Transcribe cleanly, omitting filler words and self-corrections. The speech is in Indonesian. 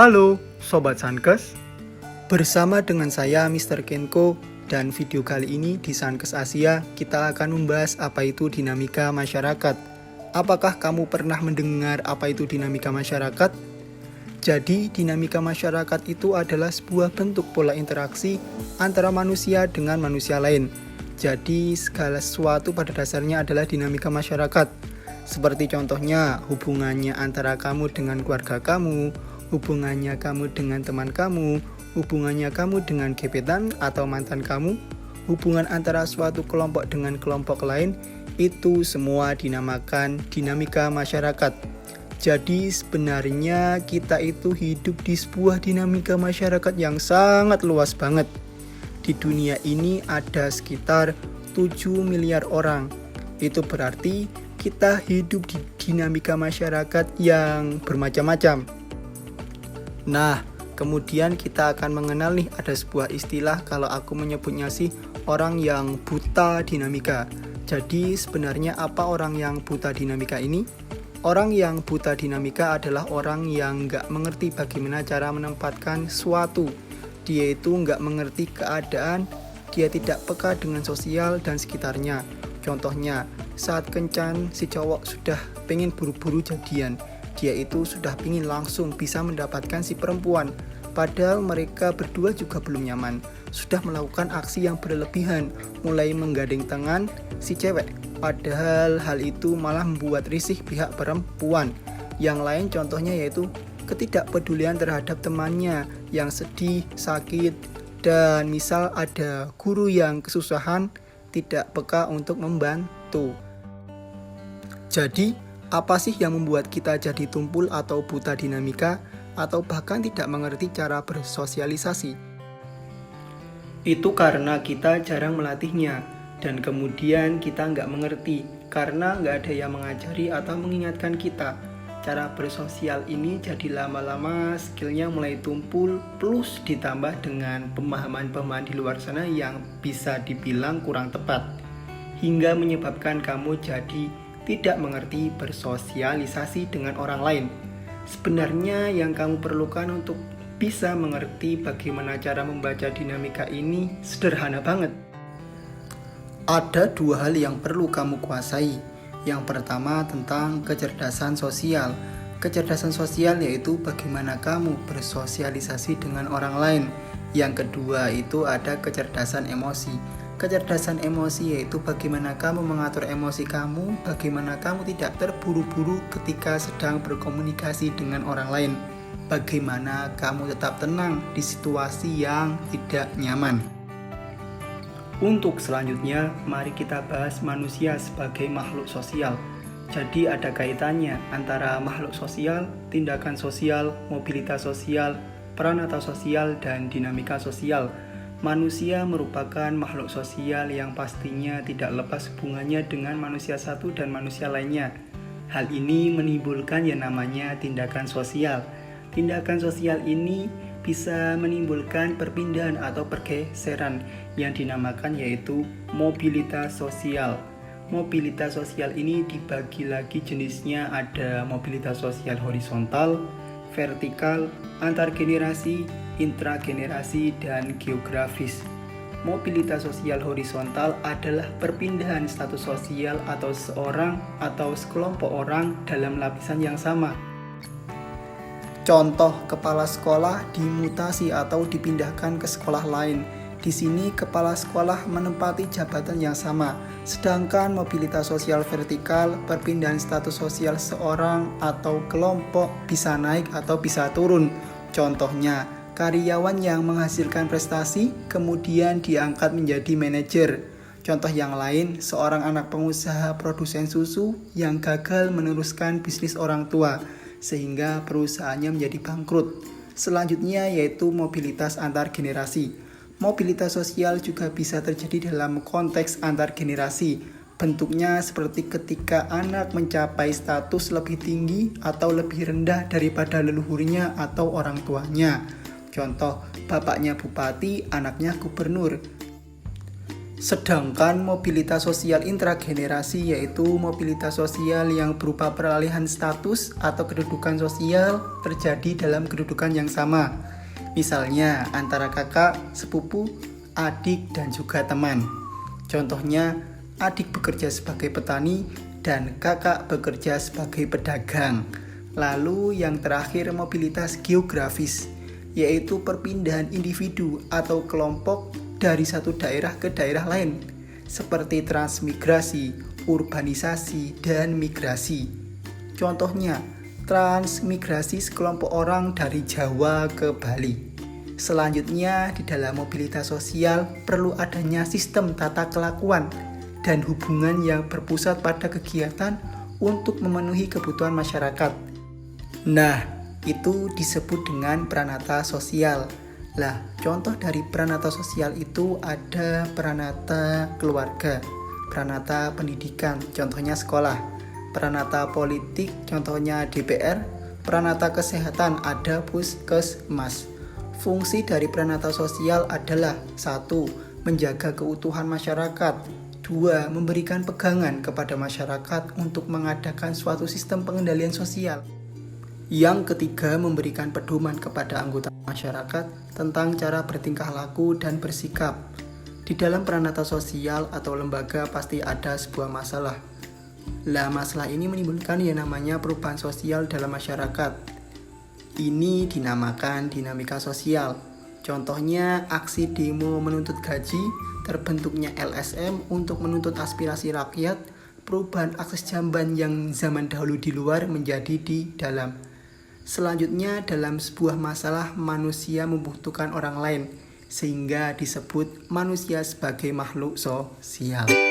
Halo Sobat Sankes, bersama dengan saya Mr. Kenko, dan video kali ini di Sankes Asia kita akan membahas apa itu dinamika masyarakat. Apakah kamu pernah mendengar apa itu dinamika masyarakat? Jadi dinamika masyarakat itu adalah sebuah bentuk pola interaksi antara manusia dengan manusia lain. Jadi segala sesuatu pada dasarnya adalah dinamika masyarakat. Seperti contohnya hubungannya antara kamu dengan keluarga kamu, hubungannya kamu dengan teman kamu, hubungannya kamu dengan gebetan atau mantan kamu, hubungan antara suatu kelompok dengan kelompok lain, itu semua dinamakan dinamika masyarakat. Jadi sebenarnya kita itu hidup di sebuah dinamika masyarakat yang sangat luas banget. Di dunia ini ada sekitar 7 miliar orang. Itu berarti kita hidup di dinamika masyarakat yang bermacam-macam. Nah, kemudian kita akan mengenal nih, ada sebuah istilah kalau aku menyebutnya sih orang yang buta dinamika. Jadi sebenarnya apa orang yang buta dinamika ini? Orang yang buta dinamika adalah orang yang nggak mengerti bagaimana cara menempatkan suatu. Dia itu nggak mengerti keadaan, dia tidak peka dengan sosial dan sekitarnya. Contohnya, saat kencan si cowok sudah pengen buru-buru jadian, dia itu sudah ingin langsung bisa mendapatkan si perempuan, padahal mereka berdua juga belum nyaman. Sudah melakukan aksi yang berlebihan, mulai menggandeng tangan si cewek, padahal hal itu malah membuat risih pihak perempuan. Yang lain contohnya yaitu ketidakpedulian terhadap temannya yang sedih, sakit, dan misal ada guru yang kesusahan, tidak peka untuk membantu. Jadi apa sih yang membuat kita jadi tumpul atau buta dinamika, atau bahkan tidak mengerti cara bersosialisasi? Itu karena kita jarang melatihnya, dan kemudian kita nggak mengerti, karena nggak ada yang mengajari atau mengingatkan kita. Cara bersosial ini jadi lama-lama skillnya mulai tumpul, plus ditambah dengan pemahaman-pemahaman di luar sana yang bisa dibilang kurang tepat, hingga menyebabkan kamu jadi tidak mengerti bersosialisasi dengan orang lain. Sebenarnya yang kamu perlukan untuk bisa mengerti bagaimana cara membaca dinamika ini sederhana banget. Ada dua hal yang perlu kamu kuasai. Yang pertama tentang kecerdasan sosial. Kecerdasan sosial yaitu bagaimana kamu bersosialisasi dengan orang lain. Yang kedua itu ada kecerdasan emosi. Kecerdasan emosi yaitu bagaimana kamu mengatur emosi kamu, bagaimana kamu tidak terburu-buru ketika sedang berkomunikasi dengan orang lain, bagaimana kamu tetap tenang di situasi yang tidak nyaman. Untuk selanjutnya, mari kita bahas manusia sebagai makhluk sosial. Jadi ada kaitannya antara makhluk sosial, tindakan sosial, mobilitas sosial, peranata sosial, dan dinamika sosial. Manusia merupakan makhluk sosial yang pastinya tidak lepas hubungannya dengan manusia satu dan manusia lainnya. Hal ini menimbulkan yang namanya tindakan sosial. Tindakan sosial ini bisa menimbulkan perpindahan atau pergeseran yang dinamakan yaitu mobilitas sosial. Mobilitas sosial ini dibagi lagi jenisnya, ada mobilitas sosial horizontal, vertikal, antar generasi, intragenerasi, dan geografis. Mobilitas sosial horizontal adalah perpindahan status sosial atau seorang atau sekelompok orang dalam lapisan yang sama. Contoh, kepala sekolah dimutasi atau dipindahkan ke sekolah lain. Di sini kepala sekolah menempati jabatan yang sama. Sedangkan mobilitas sosial vertikal, perpindahan status sosial seorang atau kelompok bisa naik atau bisa turun. Contohnya, karyawan yang menghasilkan prestasi kemudian diangkat menjadi manajer. Contoh yang lain, seorang anak pengusaha produsen susu yang gagal meneruskan bisnis orang tua sehingga perusahaannya menjadi bangkrut. Selanjutnya yaitu mobilitas antar generasi. Mobilitas sosial juga bisa terjadi dalam konteks antar generasi. Bentuknya seperti ketika anak mencapai status lebih tinggi atau lebih rendah daripada leluhurnya atau orang tuanya. Contoh, bapaknya bupati, anaknya gubernur. Sedangkan mobilitas sosial intragenerasi yaitu mobilitas sosial yang berupa peralihan status atau kedudukan sosial terjadi dalam kedudukan yang sama. Misalnya antara kakak, sepupu, adik, dan juga teman. Contohnya, adik bekerja sebagai petani dan kakak bekerja sebagai pedagang. Lalu yang terakhir mobilitas geografis, yaitu perpindahan individu atau kelompok dari satu daerah ke daerah lain, seperti transmigrasi, urbanisasi, dan migrasi. Contohnya, transmigrasi sekelompok orang dari Jawa ke Bali. Selanjutnya, di dalam mobilitas sosial perlu adanya sistem tata kelakuan dan hubungan yang berpusat pada kegiatan untuk memenuhi kebutuhan masyarakat. Nah, itu disebut dengan pranata sosial. Lah, contoh dari pranata sosial itu ada pranata keluarga, pranata pendidikan, contohnya sekolah, pranata politik, contohnya DPR, pranata kesehatan, ada puskesmas. Fungsi dari pranata sosial adalah 1. Menjaga keutuhan masyarakat, 2. Memberikan pegangan kepada masyarakat untuk mengadakan suatu sistem pengendalian sosial. Yang ketiga, memberikan pedoman kepada anggota masyarakat tentang cara bertingkah laku dan bersikap. Di dalam pranata sosial atau lembaga pasti ada sebuah masalah. Lah, masalah ini menimbulkan yang namanya perubahan sosial dalam masyarakat. Ini dinamakan dinamika sosial. Contohnya aksi demo menuntut gaji, terbentuknya LSM untuk menuntut aspirasi rakyat, perubahan akses jamban yang zaman dahulu di luar menjadi di dalam. Selanjutnya, dalam sebuah masalah manusia membutuhkan orang lain, sehingga disebut manusia sebagai makhluk sosial.